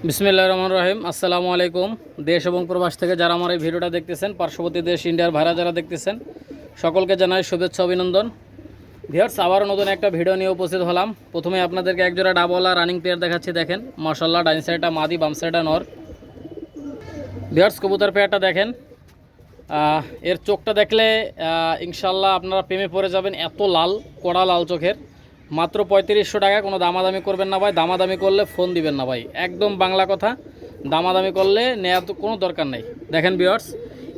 বিসমিল্লাহির রহমানির রহিম। আসসালামু আলাইকুম। দেশ এবং প্রবাস থেকে যারা আমার এই ভিডিওটা দেখতেছেন, পার্শ্ববর্তী দেশ ইন্ডিয়ার ভাইরা যারা দেখতেছেন, সকলকে জানাই শুভেচ্ছা অভিনন্দন। ভিউয়ার্স, আবারও নতুন একটা ভিডিও নিয়ে উপস্থিত হলাম। প্রথমে আপনাদেরকে একজোড়া ডাবলা রানিং পেয়ার দেখাচ্ছি। দেখেন মাশাআল্লাহ, ডাইন সাইডটা মাদি, বাম সাইডটা নর। ভিউয়ার্স, কবুতর পেয়ারটা দেখেন, এর চোখটা দেখলে ইনশাল্লাহ আপনারা প্রেমে পড়ে যাবেন। এত লাল, কড়া লাল চোখের। মাত্র 3500 টাকা। কোনো দামাদামি করবেন না ভাই, দামাদামি করলে ফোন দিবেন না ভাই, একদম বাংলা কথা। দামাদামি করলে নেওয়ার তো কোনো দরকার নেই। দেখেন ভিউয়ার্স,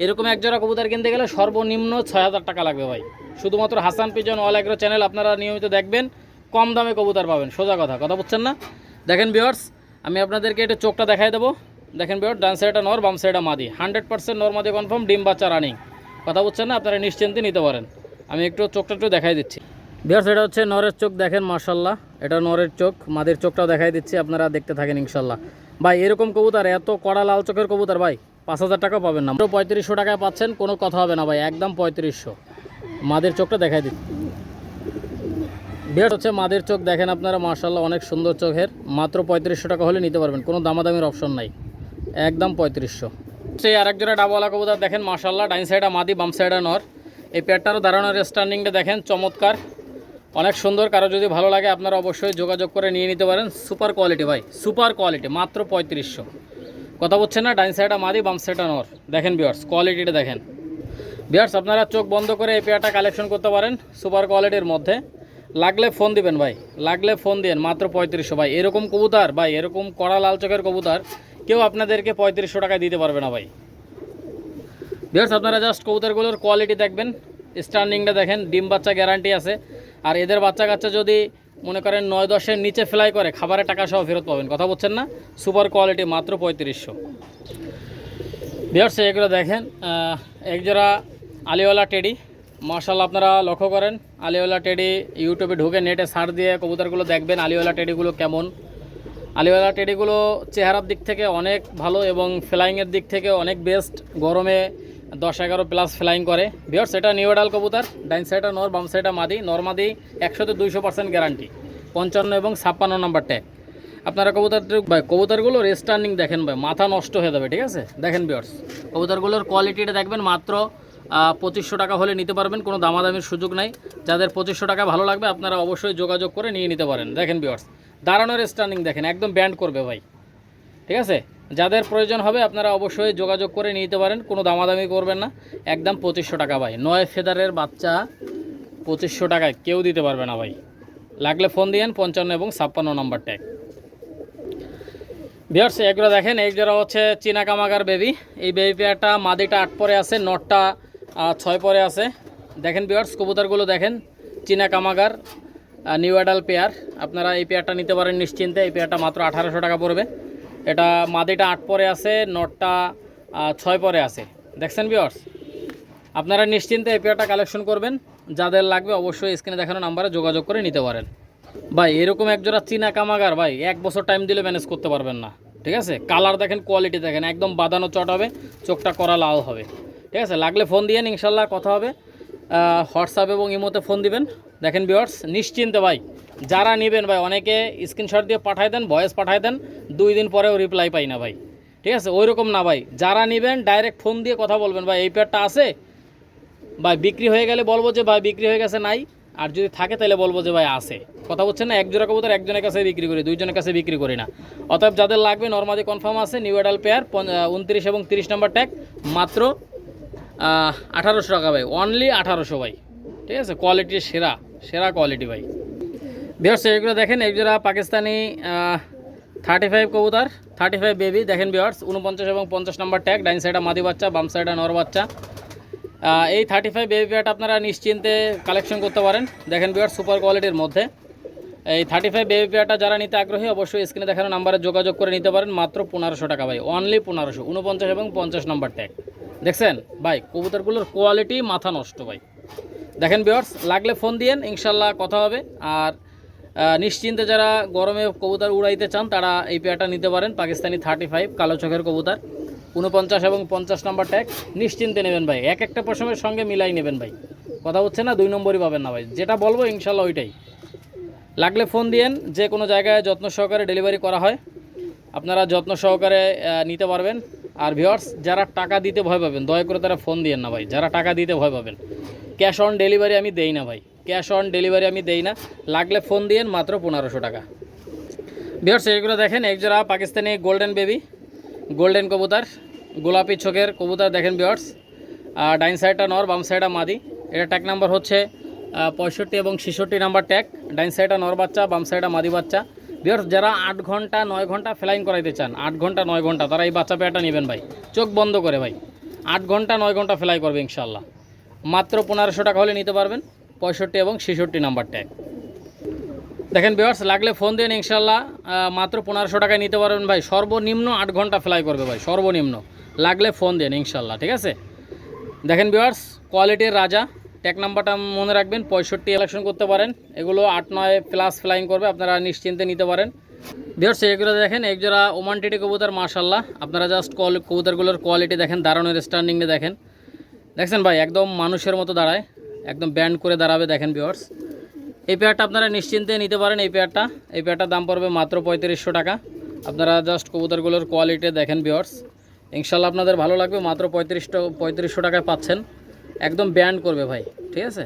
এরকম একজোড়া কবুতর কিনতে গেলে সর্বনিম্ন 6000 টাকা লাগবে ভাই। শুধুমাত্র Hasan pigeon all agro channel আপনারা নিয়মিত দেখবেন, কম দামে কবুতর পাবেন। সোজা কথা বুঝছেন না? দেখেন ভিউয়ার্স, আমি আপনাদেরকে একটু চোখটা দেখাই দেবো। দেখেন ভিউয়ার্স, ডান সাইডটা নর, বাম সাইডটা মাদি। 100% নর মাদি কনফার্ম, ডিম বাচ্চা রানিং। কথা বুঝছেন না? আপনারা নিশ্চিন্তে নিতে পারেন। আমি একটু চোখটা একটু দেখাই দিচ্ছি। ভিউয়ার্স, এটা হচ্ছে নরের চোখ। দেখেন মাশাআল্লাহ, এটা নরের চোখ। মাদির চোখটাও দেখাই দিচ্ছি, আপনারা দেখতে থাকেন ইনশাল্লাহ। ভাই এরকম কবুতর, এত কড়া লাল চোখের কবুতর ভাই 5000 টাকাও পাবেন না। 3500 টাকায় পাচ্ছেন, কোনো কথা হবে না ভাই, একদম 3500। মাদির চোখটা দেখাই দিচ্ছি। ভিউয়ার্স, হচ্ছে মাদির চোখ। দেখেন আপনারা মাশাআল্লাহ, অনেক সুন্দর চোখের। মাত্র 3500 টাকা হলে নিতে পারবেন, কোনো দামাদামির অপশন নাই, একদম 3500। সেই আরেক জোড়া ডাবওয়ালা কবুতর দেখেন মাশাআল্লাহ, ডাইন সাইডে মাদি, বাম সাইডে নর। এই পেয়ারটারও দাঁড়ানোর স্ট্যান্ডিংটা দেখেন চমৎকার, অনেক সুন্দর। কারো যদি ভালো লাগে আপনারা অবশ্যই যোগাযোগ করে নিয়ে নিতে পারেন। সুপার কোয়ালিটি ভাই, সুপার কোয়ালিটি, মাত্র 3500। কথা বলছেন না? ডাইন সাইডে মাদি, বাম সাইডে নর। দেখেন ভিউয়ার্স, কোয়ালিটিটা দেখেন। ভিউয়ার্স, আপনারা চোখ বন্ধ করে এই পেয়ারটা কালেকশন করতে পারেন সুপার কোয়ালিটির মধ্যে। লাগলে ফোন দিবেন ভাই, লাগলে ফোন দিন। মাত্র 3500 ভাই। এরকম কবুতর ভাই, এরকম কড়া লাল চোখের কবুতর কেউ আপনাদেরকে 3500 টাকায় দিতে পারবে না ভাই। ভিউয়ার্স, আপনারা জাস্ট কবুতরগুলোর কোয়ালিটি দেখবেন, স্ট্যান্ডিংটা দেখেন, ডিম বাচ্চা গ্যারান্টি আছে। আর এদের বাচ্চা কাচ্চা যদি মনে করেন 9-10-এর নিচে ফ্লাই করে, খাবারের টাকা সহ ফেরত পাবেন। কথা বলছেন না? সুপার কোয়ালিটি, মাত্র 3500। ভিউয়ার্স, এগুলো দেখেন, একজোড়া আলিওয়ালা টেডি। মাশাআল্লাহ, আপনারা লক্ষ্য করেন আলিওয়ালা টেডি। ইউটিউবে ঢুকে নেটে সার্চ দিয়ে কবুতরগুলো দেখবেন আলিওয়ালা টেডিগুলো কেমন। আলিওয়ালা টেডিগুলো চেহারার দিক থেকে অনেক ভালো এবং ফ্লাইংয়ের দিক থেকে অনেক বেস্ট। গরমে 10-11 প্লাস ফ্লাইং করে। ভিউয়ার্স, এটা নিউ অ্যাডাল কবুতর। ডাইন সাইডটা নর, বাম সাইডটা মাদি। নরমাদি 100-200% গ্যারান্টি, 55 এবং 56 নাম্বার ট্যাগ। আপনারা কবুতরগুলোর স্ট্যান্ডিং দেখেন ভাই, মাথা নষ্ট হয়ে যাবে। ঠিক আছে? দেখেন ভিউয়ার্স, কবুতরগুলোর কোয়ালিটিটা দেখবেন। মাত্র 2500 টাকা হলে নিতে পারবেন, কোনো দামাদামির সুযোগ নাই। যাদের 2500 টাকা ভালো লাগবে আপনারা অবশ্যই যোগাযোগ করে নিয়ে নিতে পারেন। দেখেন ভিউয়ার্স, দাঁড়ানোর স্ট্যান্ডিং দেখেন, একদম ব্যান্ড করবে ভাই। ঠিক আছে? যাদের প্রয়োজন হবে আপনারা অবশ্যই যোগাযোগ করে নিতে পারেন, কোনো দামাদামি করবেন না। একদম 2500 টাকা ভাই। 9 ফেদারের বাচ্চা 2500 টাকায় কেউ দিতে পারবে না ভাই। লাগলে ফোন দিয়েন, 55 এবং 56 নাম্বার ট্যাগ। ভিউয়ার্স, এগুলো দেখেন, এই যারা হচ্ছে চীনা কামাগার বেবি। এই বেবি পেয়ারটা মাদিটা 8 পরে আছে, নটটা 6 পরে আছে। দেখেন ভিউয়ার্স, কবুতরগুলো দেখেন, চীনা কামাগার নিউ অ্যাডাল পেয়ার। আপনারা এই পেয়ারটা নিতে পারেন নিশ্চিন্তে। এই পেয়ারটা মাত্র 1800 টাকা পড়বে। এটা মাদিটা 8 পরে আছে, নটটা 6 পরে আছে। দেখছেন ভিউয়ার্স, আপনারা নিশ্চিন্তে এই পেয়ারটা কালেকশন করবেন। যাদের লাগবে অবশ্যই স্ক্রিনে দেখানো নাম্বারে যোগাযোগ করে নিতে পারেন ভাই। এরকম একজোড়া চীনা কামাগার ভাই 1 বছর টাইম দিলে ম্যানেজ করতে পারবেন না। ঠিক আছে? কালার দেখেন, কোয়ালিটি দেখেন, একদম বাদানো চট হবে, চোখটা করা লাল হবে। ঠিক আছে? লাগলে ফোন দিয়েন, ইনশাল্লাহ কথা হবে। হোয়াটসঅ্যাপ এবং ইমোতে ফোন দিবেন। দেখেন ভিউয়ার্স, নিশ্চিন্তে ভাই, যারা নেবেন ভাই, অনেকে স্ক্রিনশট দিয়ে পাঠায় দেন, ভয়েস পাঠায় দেন, 2 দিন পরেও রিপ্লাই পাই না ভাই। ঠিক আছে? ওই রকম না ভাই, যারা নেবেন ডাইরেক্ট ফোন দিয়ে কথা বলবেন, ভাই এই পেয়ারটা আছে ভাই। বিক্রি হয়ে গেলে বলবো যে ভাই বিক্রি হয়ে গেছে, নাই। আর যদি থাকে তাহলে বলবো যে ভাই আছে। কথা বলছেন না? এক জোড়া কবুতর একজনের কাছে বিক্রি করি, 2 জনের কাছে বিক্রি করি না। অতএব যাদের লাগবে নরমাদি কনফার্ম আছে, নিউ অ্যাডাল পেয়ার, 29 এবং 30 নম্বর ট্যাগ, মাত্র 1800 টাকা ভাই। অনলি 1800 ভাই। ঠিক আছে? কোয়ালিটি সেরা, সেরা কোয়ালিটি ভাই। ভিউয়ার্স, এগুলো দেখেন, এই জোড়া পাকিস্তানি 35 কবুতর, 35 বেবি। দেখেন ভিউয়ার্স, 49 এবং 50 নম্বর ট্যাগ। ডাইন সাইডে মাদি বাচ্চা, বাম সাইডে নর বাচ্চা। এই 35 বেবি পেয়ারটা আপনারা নিশ্চিন্তে কালেকশন করতে পারেন। দেখেন ভিউয়ার্স, সুপার কোয়ালিটির মধ্যে এই 35 বেবি পেয়ারটা যারা নিতে আগ্রহী অবশ্যই স্ক্রিনে দেখানো নাম্বারে যোগাযোগ করে নিতে পারেন। মাত্র 1500 টাকা ভাই, অনলি 1500। 49 এবং 50 নম্বর ট্যাগ। দেখছেন ভাই, কবুতরগুলোর কোয়ালিটি মাথা নষ্ট ভাই। দেখেন ভিউয়ার্স, লাগলে ফোন দিয়েন, ইনশাল্লাহ কথা হবে। আর নিশ্চিন্তে যারা গরমে কবুতর উড়াইতে চান তারা এই পেয়ারটা নিতে পারেন। পাকিস্তানি 35 কালো চোখের কবুতর, 49 এবং 50 নম্বর ট্যাগ। নিশ্চিন্তে নেবেন ভাই, এক একটা পশমের সঙ্গে মিলাই নেবেন ভাই। কথা হচ্ছে না? 2 নম্বরই পাবেন না ভাই। যেটা বলবো ইনশাল্লাহ ওইটাই। লাগলে ফোন দিয়েন, যে কোনো জায়গায় যত্ন সহকারে ডেলিভারি করা হয়। আপনারা যত্ন সহকারে নিতে পারবেন। আর ভিউয়ার্স, যারা টাকা দিতে ভয় পাবেন দয়া করে তারা ফোন দিয়েন না ভাই, যারা টাকা দিতে ভয় পাবেন। ক্যাশ অন ডেলিভারি আমি দেই না ভাই, ক্যাশ অন ডেলিভারি আমি দেই না, লাগলে ফোন দিয়েন, মাত্র 1500 টাকা। ভিউয়ার্স, এগুলো দেখেন একজোড়া পাকিস্তানি গোল্ডেন বেবি, গোল্ডেন কবুতর, গোলাপি চোখের কবুতর দেখেন ভিউয়ার্স। ডাইন সাইডটা নর, বাম সাইডটা মাদি। এটা ট্যাগ নাম্বার হচ্ছে 65 এবং 66 নাম্বার ট্যাগ। ডাইন সাইডটা নর বাচ্চা, বাম সাইডটা মাদি বাচ্চা। ভিউয়ার্স, যারা 8 ঘন্টা 9 ঘন্টা ফ্লাইং করাইতে চান, 8 ঘন্টা 9 ঘন্টা, তারা এই বাচ্চা পেয়ারটা নেবেন ভাই, চোখ বন্ধ করে ভাই। 8 ঘন্টা 9 ঘন্টা ফ্লাই করবে ইনশাল্লাহ, মাত্র 1500 টাকা হলে নিতে পারবেন। 65 এবং 66 নাম্বার ট্যাগ দেখেন ভিউয়ার্স, লাগলে ফোন দিন ইনশাল্লাহ, মাত্র 1500 টাকায় নিতে পারবেন ভাই। সর্বনিম্ন 8 ঘন্টা ফ্লাই করবে ভাই, সর্বনিম্ন। লাগলে ফোন দেন ইনশাল্লাহ, ঠিক আছে। দেখেন ভিউয়ার্স, কোয়ালিটির রাজা, ট্যাগ নাম্বারটা মনে রাখবেন। 65 কালেকশন করতে পারেন, এগুলো 8-9 প্লাস ফ্লাইং করবে, আপনারা নিশ্চিন্তে নিতে পারেন। ভিউয়ার্স, এগুলো দেখেন একজোড়া ওমান টিটি কবুতর, মাশাল্লাহ। আপনারা জাস্ট কবুতরগুলোর কোয়ালিটি দেখেন, দাঁড়ানোর স্ট্যান্ডিংয়ে দেখেন, দেখছেন ভাই, একদম মানুষের মতো দাঁড়ায়, একদম ব্যান্ড করে দাঁড়াবে। দেখেন ভিউয়ার্স, এই পেয়ারটা আপনারা নিশ্চিন্তে নিতে পারেন। এই পেয়ারটার দাম পড়বে মাত্র 3500 টাকা। আপনারা জাস্ট কবুতরগুলোর কোয়ালিটি দেখেন ভিউয়ার্স, ইনশাল্লাহ আপনাদের ভালো লাগবে। মাত্র 3500 টাকায় পাচ্ছেন, একদম ব্যান্ড করবে ভাই, ঠিক আছে,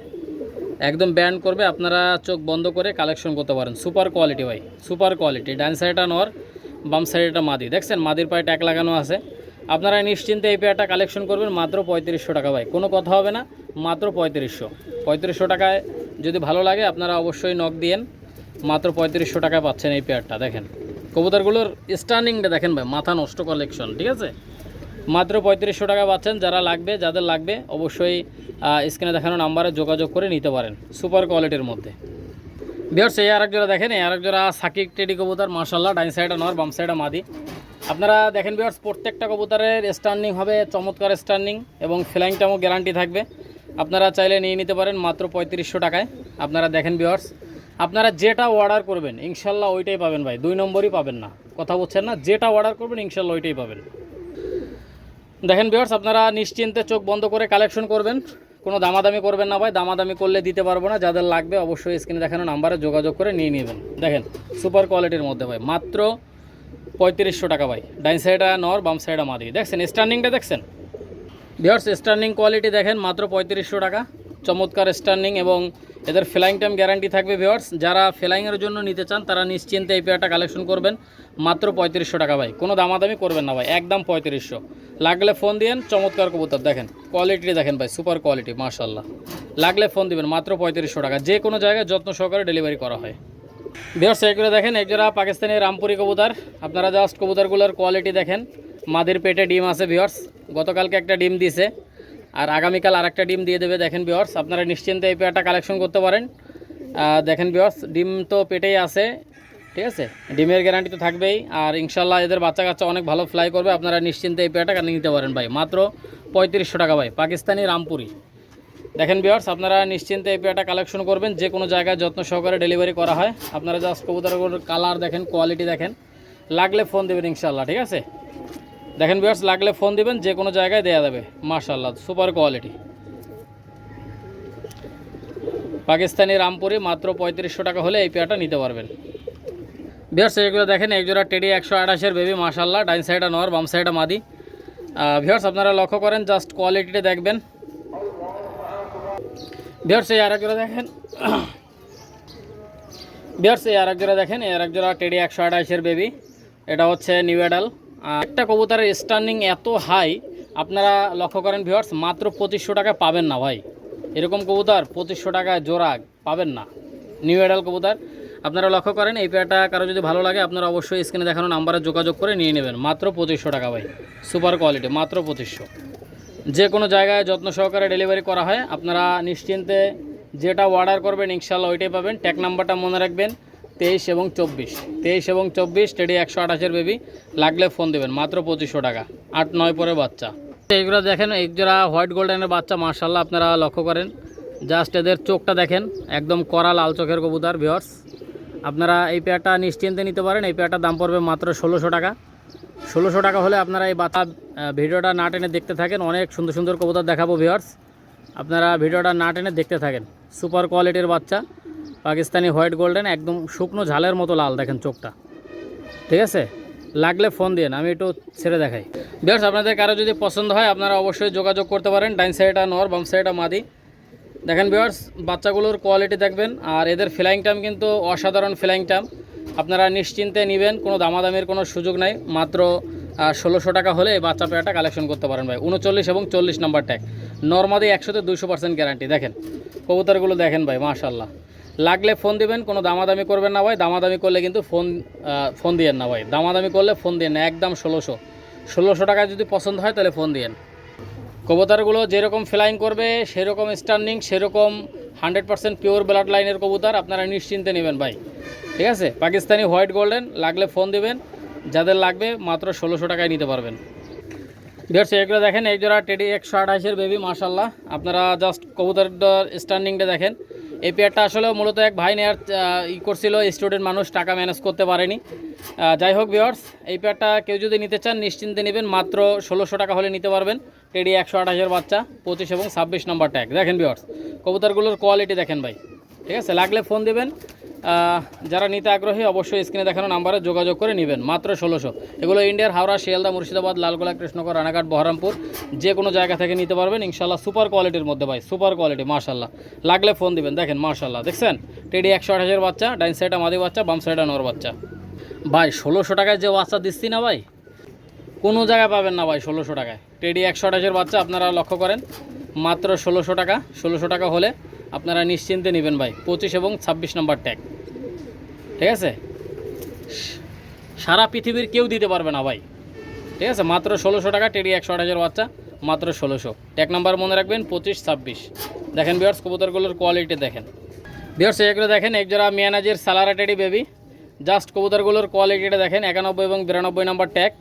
একদম ব্যান্ড করবে। আপনারা চোখ বন্ধ করে কালেকশন করতে পারেন। সুপার কোয়ালিটি ভাই, সুপার কোয়ালিটি। ডান সাইডটা নর, বাম সাইডটা মাদি, দেখছেন মাদির পায়ে ট্যাগ লাগানো আছে। আপনারা নিশ্চিন্তে এই পেয়ারটা কালেকশন করবেন, মাত্র 3500 টাকা ভাই, কোনো কথা হবে না, মাত্র 3500 টাকায়। যদি ভালো লাগে আপনারা অবশ্যই নক দিয়েন, মাত্র 3500 টাকায় পাচ্ছেন এই পেয়ারটা। দেখেন কবুতরগুলোর স্ট্যান্ডিংটা দেখেন ভাই, মাথা নষ্ট কালেকশন, ঠিক আছে, মাত্র 3500 টাকা পাচ্ছেন। যারা লাগবে, যাদের লাগবে অবশ্যই স্ক্রিনে দেখানো নাম্বারে যোগাযোগ করে নিতে পারেন, সুপার কোয়ালিটির মধ্যে। ভিউয়ার্স, এই আরেক জোড়া দেখেন, এই আরেক জোড়া সাকিব টেডি কবুতর, মাশাআল্লাহ। ডাইন সাইডে নর, বাম সাইডে মাদি। আপনারা দেখেন ভিউয়ার্স, প্রত্যেকটা কবুতরের স্ট্যান্ডিং হবে চমৎকার স্ট্যান্ডিং, এবং ফ্লাইং টাইমও গ্যারান্টি থাকবে। আপনারা চাইলে নিয়ে নিতে পারেন মাত্র 3500 টাকায়। আপনারা দেখেন ভিউয়ার্স, আপনারা যেটা অর্ডার করবেন ইনশাল্লাহ ওইটাই পাবেন ভাই, 2 নম্বরই পাবেন না, কথা বলছেন না, যেটা অর্ডার করবেন ইনশাল্লাহ ওইটাই পাবেন। দেখেন ভিউয়ার্স, আপনারা নিশ্চিন্তে চোখ বন্ধ করে কালেকশন করবেন, কোনো দামাদামি করবেন না ভাই, দামাদামি করলে দিতে পারবো না। যাদের লাগবে অবশ্যই স্ক্রিনে দেখানো নাম্বারে যোগাযোগ করে নিয়ে নেবেন। দেখেন সুপার কোয়ালিটির মধ্যে ভাই, মাত্র 3500 টাকা ভাই। ডাইন সাইডে নর, বাম সাইডে মাদি, দেখছেন স্ট্যান্ডিংটা দেখছেন ভিউয়ার্স, স্ট্যান্ডিং কোয়ালিটি দেখেন, মাত্র 3500 টাকা। চমৎকার স্ট্যান্ডিং এবং এদের ফ্লাইং টাইম গ্যারান্টি থাকবে ভিউয়ার্স। যারা ফ্লাইংয়ের জন্য নিতে চান তারা নিশ্চিন্তে এই পেয়ারটা কালেকশন করবেন, মাত্র 3500 টাকা ভাই, কোনো দামাদামি করবেন না ভাই, একদম 3500। লাগলে ফোন দিয়েন, চমৎকার কবুতর দেখেন, কোয়ালিটি দেখেন ভাই, সুপার কোয়ালিটি মাশাআল্লাহ। লাগলে ফোন দিবেন, মাত্র 3500 টাকা, যে কোনো জায়গায় যত্ন সহকারে ডেলিভারি করা হয়। ভিউয়ার্স, এগুলো দেখেন একজোড়া পাকিস্তানি রামপুরি কবুতর। আপনারা জাস্ট কবুতরগুলোর কোয়ালিটি দেখেন, মাদির পেটে ডিম আছে ভিউয়ার্স, গতকালকে একটা ডিম দিয়েছে, আর আগামীকাল আরেকটা ডিম দিয়ে দেবে। দেখেন ভিউয়ার্স, আপনারা নিশ্চিন্তে এই পেয়ারটা কালেকশন করতে পারেন। দেখেন ভিউয়ার্স, ডিম তো পেটেই আছে, ঠিক আছে, ডিমের গ্যারান্টি তো থাকবেই। আর ইনশাল্লাহ এদের বাচ্চা কাচ্চা অনেক ভালো ফ্লাই করবে। আপনারা নিশ্চিন্তে এই পেয়ারটা নিতে পারেন ভাই, মাত্র 3500 টাকা ভাই, পাকিস্তানি রামপুরি। দেখেন ভিউয়ার্স, আপনারা নিশ্চিন্তে এই পেয়ারটা কালেকশন করবেন, যে কোনো জায়গায় যত্ন সহকারে ডেলিভারি করা হয়। আপনারা জাস্ট কবুতরগুলোর কালার দেখেন, কোয়ালিটি দেখেন, লাগলে ফোন দেবেন ইনশাল্লাহ, ঠিক আছে। দেখেন ভিউয়ার্স, লাগলে ফোন দিবেন, যে কোনো জায়গায় দেওয়া যাবে, মাশাআল্লাহ সুপার কোয়ালিটি। পাকিস্তানি রামপুরি, মাত্র 3500 টাকা হলে এই পেয়ারটা নিতে পারবেন। ভিউয়ার্স, এগুলো দেখেন একজোড়া টেডি 128-এর বেবি, মাশাআল্লাহ। ডাইন সাইডে নর, বাম সাইডে মাদি। ভিউয়ার্স, আপনারা লক্ষ্য করেন, জাস্ট কোয়ালিটিটা দেখবেন। ভিউয়ার্স, এই আরেক জোড়া দেখেন, ভিউয়ার্স এই আরেক জোড়া দেখেন, এই আরেক জোড়া টেডি 128-এর বেবি। এটা হচ্ছে নিউ অ্যাডাল। একটা কবুতরের স্ট্যান্ডিং এত হাই, আপনারা লক্ষ্য করেন ভিউয়ার্স, মাত্র 2500 টাকায় পাবেন না ভাই, এরকম কবুতর 2500 টাকায় জোড়া পাবেন না, নিউ অ্যাডাল কবুতর। আপনারা লক্ষ্য করেন, এই পেয়ারটা কারো যদি ভালো লাগে আপনারা অবশ্যই স্ক্রিনে দেখানো নাম্বারে যোগাযোগ করে নিয়ে নেবেন, মাত্র 2500 টাকা ভাই, সুপার কোয়ালিটি, মাত্র 2500। যে কোনো জায়গায় যত্ন সহকারে ডেলিভারি করা হয়। আপনারা নিশ্চিন্তে যেটা অর্ডার করবেন ইনশাল্লাহ ওইটাই পাবেন। ট্যাগ নাম্বারটা মনে রাখবেন, 23 এবং 24 টেডি 128-এর বেবি। লাগলে ফোন দেবেন, মাত্র 2500 টাকা, 8-9 পরে বাচ্চা। এইগুলো দেখেন একজোড়া হোয়াইট গোল্ডেনের বাচ্চা, মাশাআল্লাহ। আপনারা লক্ষ্য করেন, জাস্ট এদের চোখটা দেখেন, একদম কড়া লাল চোখের কবুতর ভিউয়ার্স। আপনারা এই পেয়ারটা নিশ্চিন্তে নিতে পারেন। এই পেয়ারটার দাম পড়বে মাত্র 1600 টাকা। 1600 টাকা হলে আপনারা এই বাচ্চা ভিডিওটা না টেনে দেখতে থাকেন, অনেক সুন্দর সুন্দর কবুতর দেখাবো ভিউয়ার্স। আপনারা ভিডিওটা না টেনে দেখতে থাকেন। সুপার কোয়ালিটির বাচ্চা, পাকিস্তানি হোয়াইট গোল্ডেন, একদম শুকনো ঝালের মতো লাল, দেখেন চোখটা, ঠিক আছে। লাগলে ফোন দিন, আমি একটু ছেড়ে দেখাই। ভিউয়ার্স আপনাদের কারো যদি পছন্দ হয় আপনারা অবশ্যই যোগাযোগ করতে পারেন। ডাইন সাইডটা নর, বাম সাইডটা মাদি। দেখেন ভিউয়ার্স বাচ্চাগুলোর কোয়ালিটি দেখবেন, আর এদের ফ্লাইং টাইম কিন্তু অসাধারণ ফ্লাইং টাইম। আপনারা নিশ্চিন্তে নেবেন, কোনো দামাদামির কোনো সুযোগ নাই। মাত্র 1600 টাকা হলে এই বাচ্চা পেয়ারটা কালেকশন করতে পারেন ভাই। 39 এবং 40 নাম্বার ট্যাগ, নর্মাদি 100-তে 200% গ্যারান্টি। দেখেন কবুতরগুলো দেখেন ভাই, মাশাল্লাহ। লাগলে ফোন দিবেন, কোনো দামাদামি করবেন না ভাই। দামাদামি করলে কিন্তু ফোন দিয়েন না ভাই। দামাদামি করলে ফোন দিয়েন না, একদম 1600 টাকায় যদি পছন্দ হয় তাহলে ফোন দিয়েন। কবুতরগুলো যেরকম ফ্লাইং করবে সেরকম স্টার্নিং, সেরকম 100% পিওর ব্লাড লাইনের কবুতর, আপনারা নিশ্চিন্তে নেবেন ভাই। ঠিক আছে, পাকিস্তানি হোয়াইট গোল্ডেন। লাগলে ফোন দিবেন, যাদের লাগবে মাত্র 1600 টাকায় নিতে পারবেন। ভিউয়ার্স এগুলো দেখেন, এক জোড়া টেডি 128-এর বেবি, মাশাল্লাহ। আপনারা জাস্ট কবুতরটার স্টার্নিংটা দেখেন। এই পেয়ারটা আসলে মূলত এক ভাই নেয়ার করছিল, স্টুডেন্ট মানুষ, টাকা ম্যানেজ করতে পারেনি। যাই হোক ভিউয়ার্স, এই পেয়ারটা কেউ যদি নিতে চান নিশ্চিন্তে নেবেন, মাত্র 1600 টাকা হলে নিতে পারবেন। টেডি 128-এর বাচ্চা, 25 এবং 26 নম্বর ট্যাগ। দেখেন ভিউয়ার্স কবুতরগুলোর কোয়ালিটি দেখেন ভাই। ঠিক আছে, লাগলে ফোন দেবেন। যারা নিতে আগ্রহী অবশ্যই স্ক্রিনে দেখানো নাম্বারে যোগাযোগ করে নেবেন, মাত্র 1600। এগুলো ইন্ডিয়ার হাওড়া, শিয়ালদা, মুর্শিদাবাদ, লালগোলা, কৃষ্ণগড়, রানাঘাট, বহরমপুর, যে কোনো জায়গা থেকে নিতে পারবেন ইনশাল্লাহ। সুপার কোয়ালিটির মধ্যে ভাই, সুপার কোয়ালিটি, মাশাল্লাহ। লাগলে ফোন দিবেন। দেখেন মাশাল্লাহ, দেখছেন টেডি 128-এর বাচ্চা, ডাইন সাইডটা মাদি বাচ্চা, বাম সাইডটা নর বাচ্চা। ভাই 1600 টাকায় যে বাচ্চা দিচ্ছি না ভাই, কোনো জায়গায় পাবেন না ভাই 1600 টাকায়। টেডি 128-এর বাচ্চা আপনারা লক্ষ্য করেন, মাত্র 1600 টাকা। 1600 টাকা হলে আপনারা নিশ্চিন্তে নেবেন ভাই। 25 এবং 26 নম্বর ট্যাগ। ঠিক আছে, সারা পৃথিবীর কেউ দিতে পারবে না ভাই। ঠিক আছে, মাত্র 1600 টাকা টেডি 128-এর বাচ্চা, মাত্র 1600। ট্যাগ নাম্বার মনে রাখবেন 25, 26। দেখেন ভিউয়ার্স কবুতরগুলোর কোয়ালিটি দেখেন। ভিউয়ার্স এগুলো দেখেন, এক জোড়া মিয়ানাজির সালারা টেডি বেবি। জাস্ট কবুতরগুলোর কোয়ালিটিটা দেখেন, 91 এবং 92 নম্বর ট্যাগ।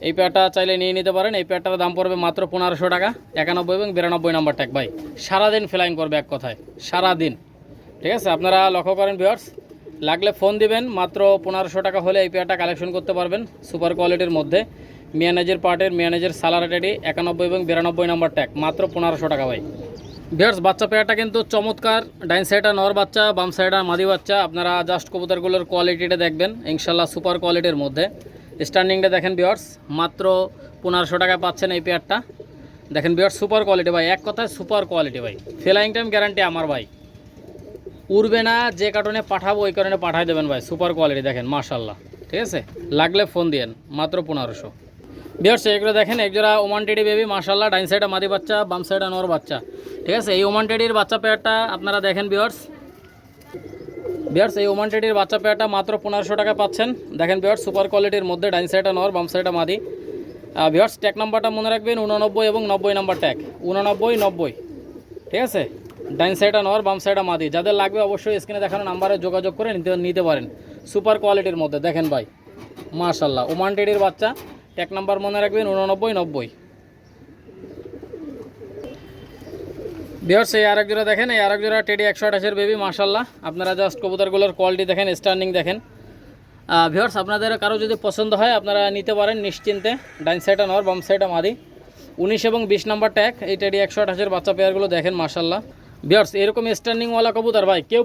এই পেয়ারটা চাইলে নিয়ে নিতে পারেন। এই পেয়ারটার দাম পড়বে মাত্র 1500 টাকা, 91 এবং 92 নম্বর ট্যাগ ভাই। সারাদিন ফ্লাইং করবে এক কথায়, সারাদিন। ঠিক আছে, আপনারা লক্ষ্য করেন ভিউয়ার্স, লাগলে ফোন দিবেন। মাত্র 1500 টাকা হলে এই পেয়ারটা কালেকশন করতে পারবেন, সুপার কোয়ালিটির মধ্যে। মিয়ানাজের পার্টের মিয়ানাজের সালারা টেডি, 91 এবং 92 নম্বর ট্যাগ, মাত্র 1500 টাকা ভাই। ভিউয়ার্স বাচ্চা পেয়ারটা কিন্তু চমৎকার। ডাইন সাইডটা নর বাচ্চা, বাম সাইডটা মাদি বাচ্চা। আপনারা জাস্ট কবুতরগুলোর কোয়ালিটিটা দেখবেন ইনশাল্লাহ, সুপার কোয়ালিটির মধ্যে। স্ট্যান্ডিংটা দেখেন ভিউয়ার্স, মাত্র 1500 টাকায় পাচ্ছেন এই পেয়ারটা। দেখেন ভিউয়ার্স সুপার কোয়ালিটি ভাই, এক কথায় সুপার কোয়ালিটি ভাই। ফ্লাইং টাইম গ্যারান্টি আমার ভাই, উড়বে না। যে কারণে পাঠাবো ওই কারণে পাঠাই দেবেন ভাই। সুপার কোয়ালিটি দেখেন মাশাল্লাহ। ঠিক আছে, লাগলে ফোন দিয়েন, মাত্র 1500। ভিউয়ার্স এগুলো দেখেন, একজোড়া ওমান টেডি বেবি, মাশাল্লাহ। ডাইন সাইডে মাদি বাচ্চা, বাম সাইডে নর বাচ্চা। ঠিক আছে, এই ওমান টেডির বাচ্চা পেয়ারটা আপনারা দেখেন ভিউয়ার্স। এই ওমান টেডির বাচ্চা পেয়ারটা মাত্র 1500 টাকা পাচ্ছেন। দেখেন ভিউয়ার্স সুপার কোয়ালিটির মধ্যে, ডাইন সাইডে নর, বাম সাইডে মাদি। ভিউয়ার্স ট্যাগ নাম্বারটা মনে রাখবেন, 89 এবং 90 নাম্বার ট্যাগ, 89, 90। ঠিক আছে, ডাইন সাইডে নর, বাম সাইডে মাদি। যাদের লাগবে অবশ্যই স্ক্রিনে দেখানো নাম্বারে যোগাযোগ করে নিতে পারেন, সুপার কোয়ালিটির মধ্যে। দেখেন ভাই মাশাল্লাহ, ওমান টেডির বাচ্চা। ট্যাগ নাম্বার মনে রাখবেন 89, 90। ভিউয়ার্স এই আরেক জোড়া দেখেন, এই আরেক জোড়া টেডি 128-এর বেবি, মাশাল্লাহ। আপনারা জাস্ট কবুতরগুলোর কোয়ালিটি দেখেন, স্ট্যান্ডিং দেখেন। ভিউয়ার্স আপনাদের কারো যদি পছন্দ হয় আপনারা নিতে পারেন নিশ্চিন্তে। ডাইন সাইডে নর, বাম সাইডে মাদি, 19 এবং 20 নাম্বার ট্যাগ। এই টেডি 128-এর বাচ্চা পেয়ারগুলো দেখেন মাশাল্লাহ। ভিউয়ার্স এরকম স্ট্যান্ডিংওয়ালা কবুতর ভাই কেউ,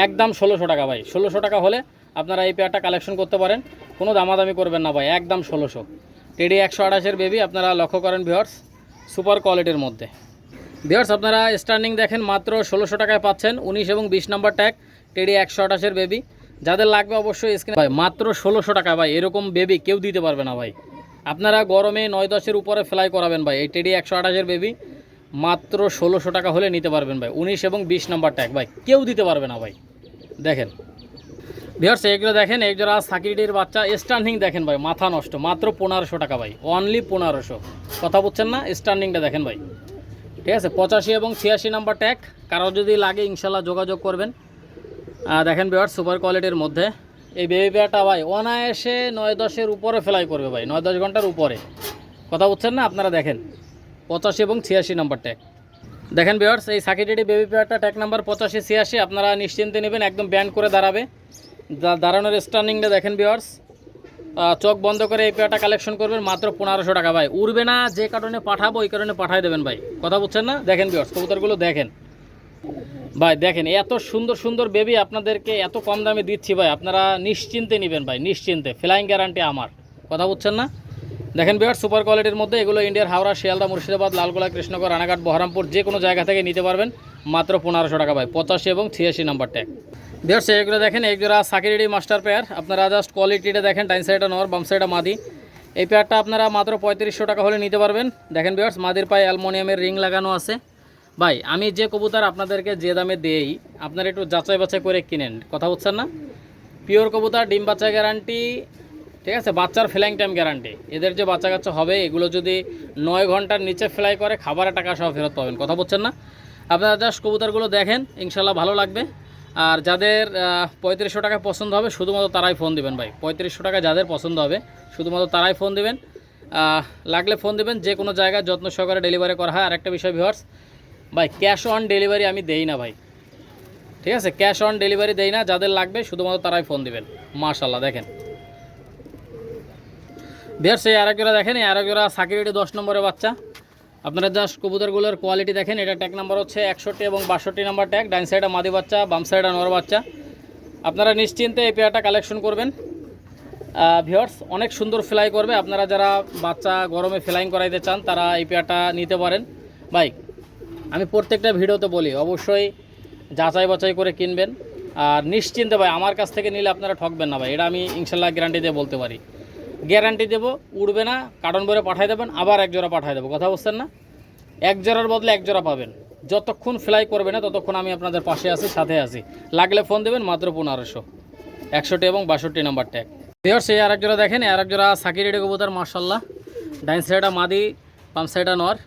একদম 1600 টাকা ভাই। 1600 টাকা হলে আপনারা এই পেয়ারটা কালেকশন করতে পারেন, কোনো দামাদামি করবেন না ভাই, একদম 1600। টেডি 128-এর বেবি, আপনারা লক্ষ্য করেন ভিউয়ার্স, সুপার কোয়ালিটির মধ্যে। ভিউয়ার্স আপনারা স্ট্যান্ডিং দেখেন, মাত্র 1600 টাকায় পাচ্ছেন। 19 এবং 20 নাম্বার ট্যাগ, টেডি 128-এর বেবি। যাদের লাগবে অবশ্যই স্ক্রিনে ভাই, মাত্র 1600 টাকা ভাই। এরকম বেবি কেউ দিতে পারবে না ভাই। আপনারা গরমে 9-10-এর উপরে ফ্লাই করাবেন ভাই। এই টেডি 128-এর বেবি মাত্র 1600 টাকা হলে নিতে পারবেন ভাই। 19 এবং 20 নাম্বার ট্যাগ ভাই, কেউ দিতে পারবে না ভাই। দেখেন ভিউয়ার্স এগুলো দেখেন, এক জোড়া সাকিডির বাচ্চা, স্ট্যান্ডিং দেখেন ভাই, মাথা নষ্ট। মাত্র 1500 টাকা ভাই, অনলি 1500। কথা বুঝছেন না? স্ট্যান্ডিংটা দেখেন ভাই। ঠিক আছে, 85 এবং 86 নাম্বার ট্যাগ। কারো যদি লাগে ইনশাল্লাহ যোগাযোগ করবেন। দেখেন ভিউয়ার্স সুপার কোয়ালিটির মধ্যে এই বেবি পেয়ারটা ভাই অনায়াসে 9-10-এর উপরে ফ্লাই করবে ভাই, 9-10 ঘন্টার উপরে। কথা বুঝছেন না? আপনারা দেখেন 85 এবং 86 নাম্বার ট্যাগ। দেখেন ভিউয়ার্স এই সাকিটেডি বেবি পেয়ারটা ট্যাগ নাম্বার 85, 86। আপনারা নিশ্চিন্তে নেবেন, একদম ব্যান্ড করে দাঁড়াবে। দাঁড়ানোর স্ট্যান্ডিংটা দেখেন ভিউয়ার্স। চোখ বন্ধ করে এই পেয়ারটা কালেকশন করবেন, মাত্র 1500 টাকা ভাই। উড়বে না, যে কারণে পাঠাবো ওই কারণে পাঠাই দেবেন ভাই। কথা বুঝছেন না? দেখেন ভিউয়ার্স কবুতরগুলো দেখেন ভাই, দেখেন এত সুন্দর সুন্দর বেবি আপনাদেরকে এত কম দামে দিচ্ছি ভাই। আপনারা নিশ্চিন্তে নেবেন ভাই, নিশ্চিন্তে। ফ্লাইং গ্যারান্টি আমার। কথা বুঝছেন না? দেখেন ভিউয়ার্স, সুপার কোয়ালিটির মধ্যে এগুলো ইন্ডিয়ার হাওড়া, শিয়ালদা, মুর্শিদাবাদ, লালগোলা, কৃষ্ণনগর, রানাঘাট, বহরমপুর যে কোনো জায়গা থেকে নিতে পারবেন মাত্র 1500 টাকা ভাই, 85 এবং 86 নাম্বার ট্যাগ। ভিউয়ার্স এগুলো দেখেন, এক জোড়া সাকিরেডি মাস্টার পেয়ার। আপনারা জাস্ট কোয়ালিটিটা দেখেন, ডাইন সাইডে নর, বাম সাইডে মাদি। এই পেয়ারটা আপনারা মাত্র 3500 টাকা হলে নিতে পারবেন। দেখেন ভিউয়ার্স, মাদির পায়ে অ্যালুমিনিয়ামের রিং লাগানো আছে। ভাই আমি যে কবুতর আপনাদেরকে যে দামে দেই, আপনারা একটু যাচাই বাছাই করে কিনেন। কথা বুঝছেন না? পিওর কবুতর, ডিম বাচ্চা গ্যারান্টি, ঠিক আছে, বাচ্চার ফ্লাইং টাইম গ্যারান্টি। এদের যে বাচ্চা কাচ্চা হবে এগুলো যদি 9 ঘন্টার নিচে ফ্লাই করে খাবারের টাকা সহ ফেরত পাবেন। কথা বুঝছেন না? আপনারা জাস্ট কবুতরগুলো দেখেন, ইনশাল্লাহ ভালো লাগবে। আর যাদের 3500 টাকায় পছন্দ হবে শুধুমাত্র তারাই ফোন দিবেন ভাই। 3500 টাকায় যাদের পছন্দ হবে শুধুমাত্র তারাই ফোন দিবেন। লাগলে ফোন দিবেন। যে কোনো জায়গায় যত্ন সহকারে ডেলিভারি করা হয়। আর একটা বিষয় ভিউয়ার্স, ভাই ক্যাশ অন ডেলিভারি আমি দেই না ভাই, ঠিক আছে? ক্যাশ অন ডেলিভারি দেই না। যাদের লাগবে শুধুমাত্র তারাই ফোন দিবেন। মাশাল্লাহ দেখেন ভিউয়ার্স, এই আরেক জোড়া দেখেন, এই আরেক জোড়া সাকিরেডি 10 নম্বরের বাচ্চা। আপনারা জাস্ট কবুতরগুলোর কোয়ালিটি দেখেন। এটা ট্যাগ নাম্বার হচ্ছে 61 এবং 62 নাম্বার ট্যাগ। ডাইন সাইডে মাদি বাচ্চা, বাম সাইডে নর বাচ্চা। আপনারা নিশ্চিন্তে এই পেয়ারটা কালেকশন করবেন। ভিউয়ার্স অনেক সুন্দর ফ্লাই করবে। আপনারা যারা বাচ্চা গরমে ফ্লাইং করাইতে চান তারা এই পেয়ারটা নিতে পারেন। ভাই আমি প্রত্যেকটা ভিডিওতে বলি অবশ্যই যাচাই বাছাই করে কিনবেন। আর নিশ্চিন্তে ভাই আমার কাছ থেকে নিলে আপনারা ঠকবেন না ভাই, এটা আমি ইনশাল্লাহ গ্যারান্টি দিয়ে বলতে পারি। গ্যারান্টি দেবো, উড়বে না, কার্টন ভরে পাঠাই দেবেন, আবার এক জোড়া পাঠাই দেবো। কথা বুঝছেন না? এক জোড়ার বদলে এক জোড়া পাবেন। যতক্ষণ ফ্লাই করবে না ততক্ষণ আমি আপনাদের পাশে আছি, সাথে আছি। লাগলে ফোন দেবেন, মাত্র 1500, 61 এবং 62 নাম্বার ট্যাগ। ভিউয়ার্স এই আরেক জোড়া দেখেন, এই আরেক জোড়া সাকিরেডি কবুতর মাশাআল্লাহ। ডাইন সাইডে মাদি, বাম সাইডে নর।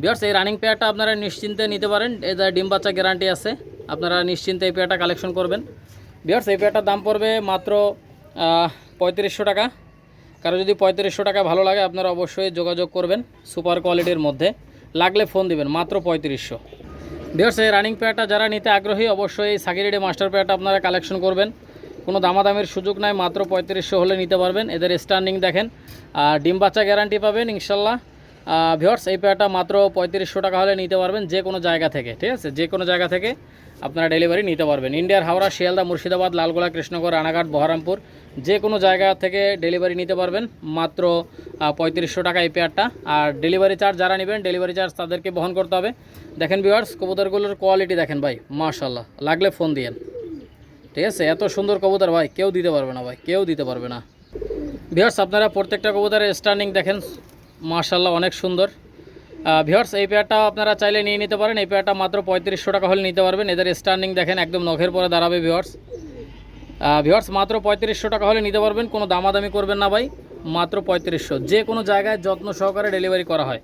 ভিউয়ার্স এই রানিং পেয়ারটা আপনারা নিশ্চিন্তে নিতে পারেন। এদের ডিম বাচ্চা গ্যারান্টি আছে। আপনারা নিশ্চিন্তে এই পেয়ারটা কালেকশন করবেন। ভিউয়ার্স এই পেয়ারটার দাম পড়বে মাত্র 3500 টাকা। কারো যদি 3500 টাকা ভালো লাগে আপনারা অবশ্যই যোগাযোগ করবেন। সুপার কোয়ালিটির মধ্যে লাগলে ফোন দিবেন, মাত্র 3500। ভিউয়ার্স এই রানিং পেয়ারটা যারা নিতে আগ্রহী অবশ্যই এই সাকিরেডি মাস্টার পেয়ারটা আপনারা কালেকশন করবেন। কোনো দামাদামির সুযোগ নাই, মাত্র 3500 হলে নিতে পারবেন। এদের স্ট্যান্ডিং দেখেন, আর ডিম বাচ্চা গ্যারান্টি পাবেন ইনশাল্লাহ। ভিউয়ার্স এই পেয়ারটা মাত্র 3500 টাকা হলে নিতে পারবেন যে কোনো জায়গা থেকে, ঠিক আছে? যে কোনো জায়গা থেকে আপনারা ডেলিভারি নিতে পারবেন। ইন্ডিয়ার হাওড়া, শিয়ালদা, মুর্শিদাবাদ, লালগোলা, কৃষ্ণনগর, রানাঘাট, বহরমপুর যে কোনো জায়গা থেকে ডেলিভারি নিতে পারবেন মাত্র 3500 টাকা এই পেয়ারটা। আর ডেলিভারি চার্জ যারা নেবেন ডেলিভারি চার্জ তাদেরকে বহন করতে হবে। দেখেন ভিউয়ার্স কবুতরগুলোর কোয়ালিটি দেখেন ভাই, মাশাল্লাহ। লাগলে ফোন দিয়েন, ঠিক আছে? এত সুন্দর কবুতর ভাই কেউ দিতে পারবে না ভাই, কেউ দিতে পারবে না। ভিউয়ার্স আপনারা প্রত্যেকটা কবুতরের স্ট্যান্ডিং দেখেন, মাশাল্লাহ অনেক সুন্দর। ভিউয়ার্স এই পেয়ারটা আপনারা চাইলে নিয়ে নিতে পারেন। এই পেয়ারটা মাত্র 3500 টাকা হলে নিতে পারবেন। এদের স্ট্যান্ডিং দেখেন, একদম নখের পরে দাঁড়াবে ভিউয়ার্স। ভিউয়ার্স মাত্র 3500 টাকা হলে নিতে পারবেন। কোনো দামাদামি করবেন না ভাই, মাত্র 3500। যে কোনো জায়গায় যত্ন সহকারে ডেলিভারি করা হয়।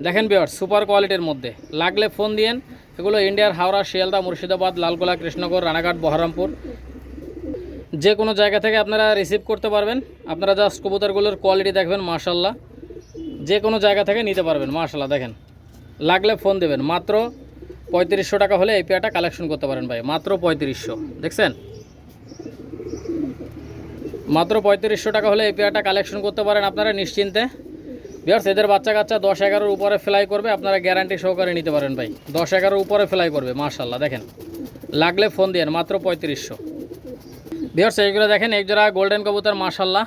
দেখেন ভিউয়ার্স সুপার কোয়ালিটির মধ্যে, লাগলে ফোন দিয়েন। এগুলো ইন্ডিয়ার হাওড়া, শিয়ালদা, মুর্শিদাবাদ, লালগোলা, কৃষ্ণনগর, রানাঘাট, বহরমপুর যে কোনো জায়গা থেকে আপনারা রিসিভ করতে পারবেন। আপনারা জাস্ট কবুতরগুলোর কোয়ালিটি দেখবেন, মাশাল্লাহ। যে কোনো জায়গা থেকে নিতে পারবেন, মাশাল্লাহ দেখেন। লাগলে ফোন দেবেন, মাত্র 3500 টাকা হলে এই পেয়ারটা কালেকশন করতে পারেন ভাই, মাত্র 3500। দেখছেন, মাত্র 3500 টাকা হলে এই পেয়ারটা কালেকশন করতে পারেন আপনারা নিশ্চিন্তে। ভিউয়ার্স এদের বাচ্চা কাচ্চা 10-11 উপরে ফ্লাই করবে, আপনারা গ্যারান্টি সহকারে নিতে পারেন ভাই। 10-11 উপরে ফ্লাই করবে, মাশাল্লাহ দেখেন। লাগলে ফোন দিয়েন, মাত্র 3500। ভিউয়ার্স এইগুলো দেখেন, এক জোড়া গোল্ডেন কবুতর মাশাল্লাহ।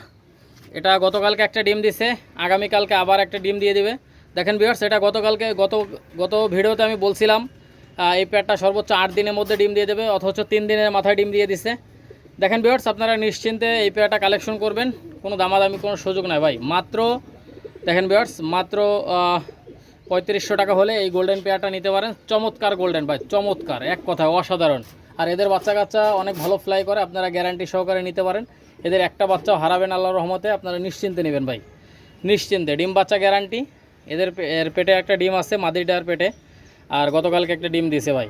এটা গতকালকে একটা ডিম দিছে, আগামীকালকে আবার একটা ডিম দিয়ে দিবে। দেখেন ভিউয়ার্স এটা গতকালকে গত ভিডিওতে আমি বলছিলাম এই পেয়ারটা সর্বোচ্চ 8 দিনের মধ্যে ডিম দিয়ে দেবে, অথচ 3 দিনের মাথায় ডিম দিয়ে দিছে। দেখেন ভিউয়ার্স আপনারা নিশ্চিন্তে এই পেয়ারটা কালেকশন করবেন। কোনো দামাদামি কোনো সুযোগ নাই ভাই। মাত্র দেখেন ভিউয়ার্স মাত্র 3500 টাকা হলে এই গোল্ডেন পেয়ারটা নিতে পারেন। চমৎকার গোল্ডেন ভাই, চমৎকার, এক কথায় অসাধারণ। আর এদের বাচ্চা কাচ্চা অনেক ভালো ফ্লাই করে, আপনারা গ্যারান্টি সহকারে নিতে পারেন। এদের একটা বাচ্চাও হারাবেন আল্লাহর রহমতে, আপনারা নিশ্চিন্তে নেবেন ভাই, নিশ্চিন্তে। ডিম বাচ্চা গ্যারান্টি। এর পেটে একটা ডিম আছে, মাদিটার পেটে। আর গতকালকে একটা ডিম দিয়েছে ভাই,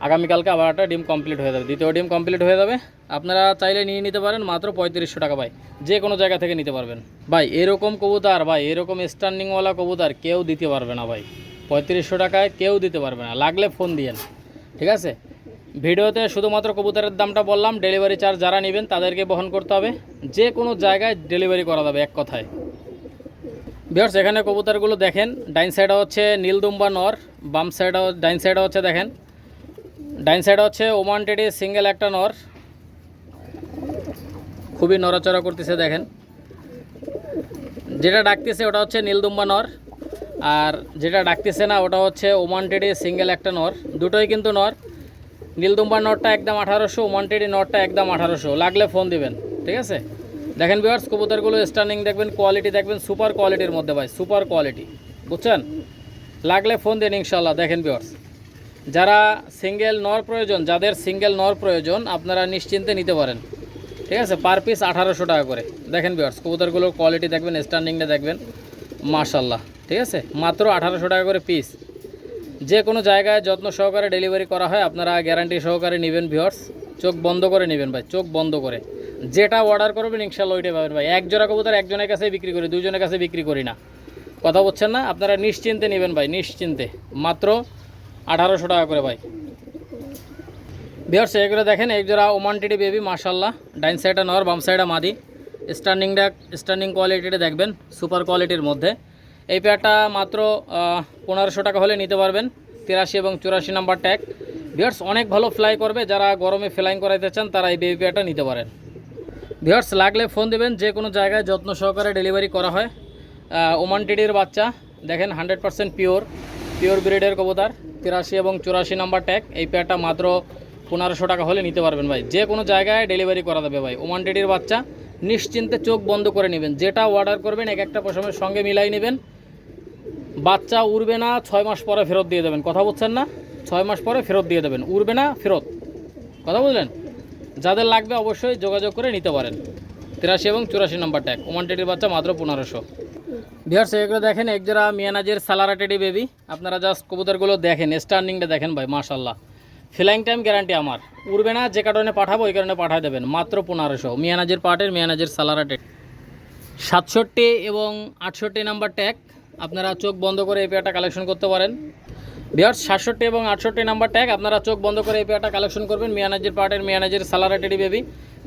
আগামীকালকে আবার একটা ডিম কমপ্লিট হয়ে যাবে, দ্বিতীয় ডিম কমপ্লিট হয়ে যাবে। আপনারা চাইলে নিয়ে নিতে পারেন মাত্র 3500 টাকা ভাই, যে কোনো জায়গা থেকে নিতে পারবেন ভাই। এরকম কবুতর ভাই, এরকম স্ট্যান্ডিংওয়ালা কবুতর কেউ দিতে পারবে না ভাই, 3500 টাকায় কেউ দিতে পারবে না। লাগলে ফোন দিয়েন, ঠিক আছে? ভিডিওতে শুধুমাত্র কবুতরের দামটা বললাম, ডেলিভারি চার্জ যারা নেবেন তাদেরকে বহন করতে হবে। যে কোনো জায়গায় ডেলিভারি করা যাবে, এক কথায়। ভিউয়ার্স এখানে কবুতরগুলো দেখেন, ডাইন সাইডে হচ্ছে নীলদুম্বা নর, বাম সাইডে ডাইন সাইডে হচ্ছে দেখেন, ডাইন সাইডে হচ্ছে ওমান টেডি সিঙ্গেল একটা নর, খুবই নড়াচড়া করতেছে দেখেন। যেটা ডাকতেছে ওটা হচ্ছে নীলদুম্বা নর, আর যেটা ডাকতেছে না ওটা হচ্ছে ওমান টেডি সিঙ্গেল একটা নর, দুটোই কিন্তু নর। নীলদুম্বা নরটা একদম 1800, ওমান টেডি নরটা একদম 1800, লাগলে ফোন দিবেন, ঠিক আছে। দেখেন ভিউয়ার্স, কবুতরগুলো স্টার্নিং দেখবেন, কোয়ালিটি দেখবেন, সুপার কোয়ালিটির মধ্যে ভাই, সুপার কোয়ালিটি, বুঝছেন। লাগলে ফোন দিন ইনশাল্লাহ। দেখেন ভিউয়ার্স, যারা সিঙ্গেল নর প্রয়োজন, যাদের সিঙ্গেল নর প্রয়োজন আপনারা নিশ্চিন্তে নিতে পারেন, ঠিক আছে। পার পিস 1800 টাকা করে। দেখেন ভিউয়ার্স, কবুতরগুলোর কোয়ালিটি দেখবেন, স্ট্যান্ডিংটা দেখবেন, মাশাল্লাহ, ঠিক আছে। মাত্র 1800 টাকা করে পিস। যে কোনো জায়গায় যত্ন সহকারে ডেলিভারি করা হয়, আপনারা গ্যারান্টি সহকারে নেবেন ভিউয়ার্স। চোখ বন্ধ করে নেবেন ভাই, চোখ বন্ধ করে। যেটা অর্ডার করবেন ইনশাল্লাহ ওইটাই পাবেন ভাই। এক জোড়া কবুতর একজনের কাছে বিক্রি করি, দুজনের কাছে বিক্রি করি না, কথা বলছেন না। আপনারা নিশ্চিন্তে নেবেন ভাই, নিশ্চিন্তে, মাত্র 1800 টাকা করে ভাই। ভিউয়ার্স, এগুলো দেখেন, এক জোড়া ওমান টেডি বেবি, মাশাল্লাহ। ডাইন সাইডে নর, বাম সাইডে মাদি। স্ট্যান্ডিং কোয়ালিটিটা দেখবেন, সুপার কোয়ালিটির মধ্যে। এই পেয়ারটা মাত্র 1500 টাকা হলে নিতে পারবেন। 83 এবং 84 নাম্বার ট্যাগ। ভিউয়ার্স, অনেক ভালো ফ্লাই করবে, যারা গরমে ফ্লাইং করাইতে চান তারা এই বেবি পেয়ারটা নিতে পারেন। ভিউয়ার্স, লাগলে ফোন দেবেন। যে কোনো জায়গায় যত্ন সহকারে ডেলিভারি করা হয়। ওমান টেডির বাচ্চা দেখেন, 100% পিওর ব্রিডের কবুতর। 83 এবং 84 নাম্বার ট্যাগ। এই পেয়ারটা মাত্র 1500 টাকা হলে নিতে পারবেন ভাই। যে কোনো জায়গায় ডেলিভারি করা দেবে ভাই। ওমান টেডির বাচ্চা, নিশ্চিন্তে চোখ বন্ধ করে নেবেন। যেটা অর্ডার করবেন এক একটা পশমের সঙ্গে মিলাই নেবেন। বাচ্চা উড়বে না, 6 মাস পরে ফেরত দিয়ে দেবেন, কথা বলছেন না। 6 মাস পরে ফেরত দিয়ে দেবেন, উড়বে না, ফেরত, কথা বুঝলেন। যাদের লাগবে অবশ্যই যোগাযোগ করে নিতে পারেন। 83 এবং 84 নাম্বার ট্যাগ। ওমান টেডির বাচ্চা মাত্র 1500। ভিউয়ার্স, এগুলো দেখেন, একজোড়া মিয়ানাজের সালারা টেডি বেবি। আপনারা জাস্ট কবুতরগুলো দেখেন, স্টার্নিংটা দেখেন ভাই, মাশাল্লাহ। ফ্লাইং টাইম গ্যারান্টি আমার, উড়বে না। যে কারণে পাঠাবো ওই কারণে পাঠিয়ে দেবেন, মাত্র 1500। মিয়ানাজের পার্টের মিয়ানাজের সালারা টেডি। 67 এবং 68 নাম্বার ট্যাগ। আপনারা চোখ বন্ধ করে এই পেয়ারটা কালেকশন করতে পারেন। ভিউয়ার্স, 67 এবং 68 নাম্বার ট্যাগ। আপনারা চোখ বন্ধ করে এই পেয়ারটা কালেকশন করবেন। মিয়ানাজির পার্টের মিয়ানাজির সালারা টেডি বেবি।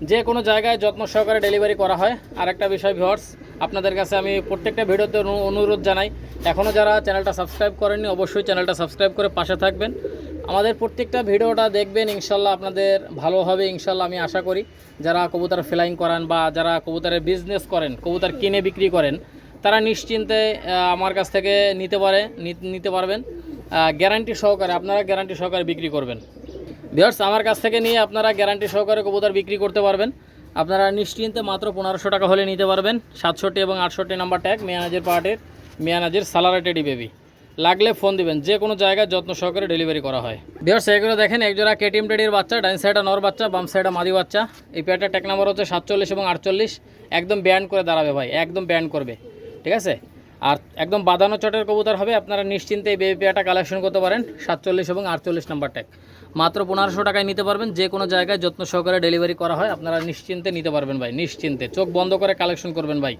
যে কোনো জায়গায় যত্ন সহকারে ডেলিভারি করা হয়। আর একটা বিষয় ভিউয়ার্স, আপনাদের কাছে আমি প্রত্যেকটা ভিডিওতে অনুরোধ জানাই, এখনও যারা চ্যানেলটা সাবস্ক্রাইব করেননি অবশ্যই চ্যানেলটা সাবস্ক্রাইব করে পাশে থাকবেন। আমাদের প্রত্যেকটা ভিডিওটা দেখবেন, ইনশাল্লাহ আপনাদের ভালো হবে ইনশাল্লাহ, আমি আশা করি। যারা কবুতর ফ্লাইং করান বা যারা কবুতরের বিজনেস করেন, কবুতর কিনে বিক্রি করেন, তারা নিশ্চিন্তে আমার কাছ থেকে নিতে পারবেন। গ্যারান্টি সহকারে, আপনারা গ্যারান্টি সহকারে বিক্রি করবেন। ভিউয়ার্স, আমার কাছ থেকে নিয়ে আপনারা গ্যারান্টি সহকারে কবুতর বিক্রি করতে পারবেন। আপনারা নিশ্চিন্তে মাত্র 1500 টাকা হলে নিতে পারবেন। 67 এবং 68 নাম্বার ট্যাগ। মিয়ানাজের পার্টের মিয়ানাজের সালারা টেডি বেবি। লাগলে ফোন দিবেন। যে কোনো জায়গায় যত্ন সহকারে ডেলিভারি করা হয়। ভিউয়ার্স, এগুলো দেখেন, একজোড়া কেটিএম টেডির বাচ্চা। ডাইন সাইডে নর বাচ্চা, বাম সাইডে মাদি বাচ্চা। এই পেয়ারটা ট্যাগ নাম্বার হচ্ছে 47 এবং 48। একদম ব্যান্ড করে দাঁড়াবে ভাই, একদম ব্যান্ড করবে, ঠিক আছে। আর একদম বাঁধানো চটের কবুতর হবে। আপনারা নিশ্চিন্তে এই বেবি পেয়ারটা কালেকশন করতে পারেন। 47 এবং 48 নাম্বার ট্যাগ। মাত্র 1500 টাকায় নিতে পারবেন। যে কোনো জায়গায় যত্ন সহকারে ডেলিভারি করা হয়। আপনারা নিশ্চিন্তে নিতে পারবেন ভাই, নিশ্চিন্তে চোখ বন্ধ করে কালেকশন করবেন ভাই।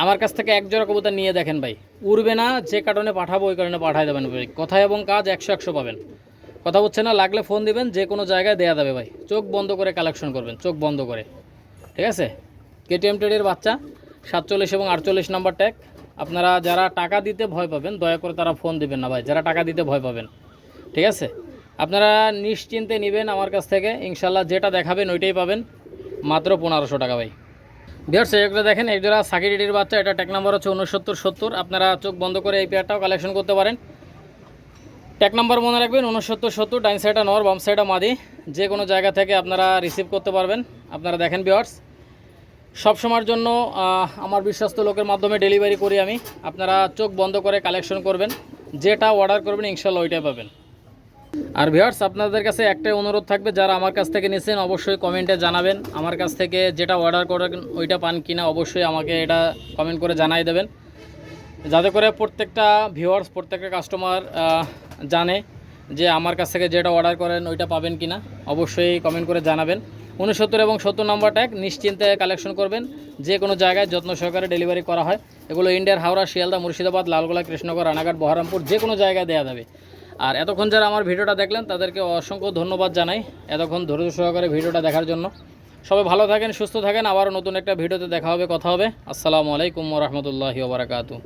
আমার কাছ থেকে এক জোড়া কবুতর নিয়ে দেখেন ভাই, উড়বে না। যে কারণে পাঠাবো ওই কারণে পাঠাই দেবেন ভাই। কথা এবং কাজ 100 পাবেন, কথা হচ্ছে না। লাগলে ফোন দিবেন, যে কোনো জায়গায় দেয়া যাবে ভাই। চোখ বন্ধ করে কালেকশন করবেন, চোখ বন্ধ করে, ঠিক আছে। কেটিএম টেডির বাচ্চা, 47 এবং 48 নাম্বার ট্যাগ। আপনারা যারা টাকা দিতে ভয় পাবেন দয়া করে তারা ফোন দিবেন না ভাই, যারা টাকা দিতে ভয় পাবেন, ঠিক আছে। আপনারা নিশ্চিন্তে নেবেন আমার কাছ থেকে, ইনশাল্লাহ যেটা দেখাবেন ওইটাই পাবেন। মাত্র 1500 টাকা ভাই। ভিউয়ার্স, এগুলো দেখেন, এক জোড়া সাকিডিটির বাচ্চা। এটা ট্যাগ নাম্বার হচ্ছে 6970। আপনারা চোখ বন্ধ করে এই পেয়ারটাও কালেকশন করতে পারেন। ট্যাগ নাম্বার মনে রাখবেন 6970। ডাইন সাইডে নর, বাম সাইডে মাদি। যে কোনো জায়গা থেকে আপনারা রিসিভ করতে পারবেন। আপনারা দেখেন ভিউয়ার্স, সবসময়ের জন্য আমার বিশ্বস্ত লোকের মাধ্যমে ডেলিভারি করি আমি। আপনারা চোখ বন্ধ করে কালেকশন করবেন। যেটা অর্ডার করবেন ইনশাল্লাহ ওইটাই পাবেন। আর ভিউয়ার্স, আপনাদের কাছে একটাই অনুরোধ থাকবে, যারা আমার কাছ থেকে নিয়েছেন অবশ্যই কমেন্টে জানাবেন আমার কাছ থেকে যেটা অর্ডার করেন ওইটা পান কিনা। অবশ্যই আমাকে এটা কমেন্ট করে জানাই দেবেন, যাতে করে প্রত্যেকটা ভিউয়ার্স, প্রত্যেকটা কাস্টমার জানে যে আমার কাছ থেকে যেটা অর্ডার করেন ওইটা পাবেন কিনা। অবশ্যই কমেন্ট করে জানাবেন। 69 এবং 70 নাম্বার ট্যাগ। নিশ্চিন্তে কালেকশন করবেন। যে কোনো জায়গায় যত্ন সহকারে ডেলিভারি করা হয়। এগুলো ইন্ডিয়ার হাওড়া, শিয়ালদা, মুর্শিদাবাদ, লালগোলা, কৃষ্ণনগর, রানাঘাট, বহরমপুর, যে কোনো জায়গায় দেওয়া যাবে। আর এতক্ষণ যারা আমার ভিডিওটা দেখলেন তাদেরকে অসংখ্য ধন্যবাদ জানাই এতক্ষণ ধৈর্য সহকারে ভিডিওটা দেখার জন্য। সবাই ভালো থাকেন, সুস্থ থাকেন। আবারও নতুন একটা ভিডিওতে দেখা হবে, কথা হবে। আসসালামু আলাইকুম ওয়া রাহমাতুল্লাহি ওয়া বারাকাতুহু।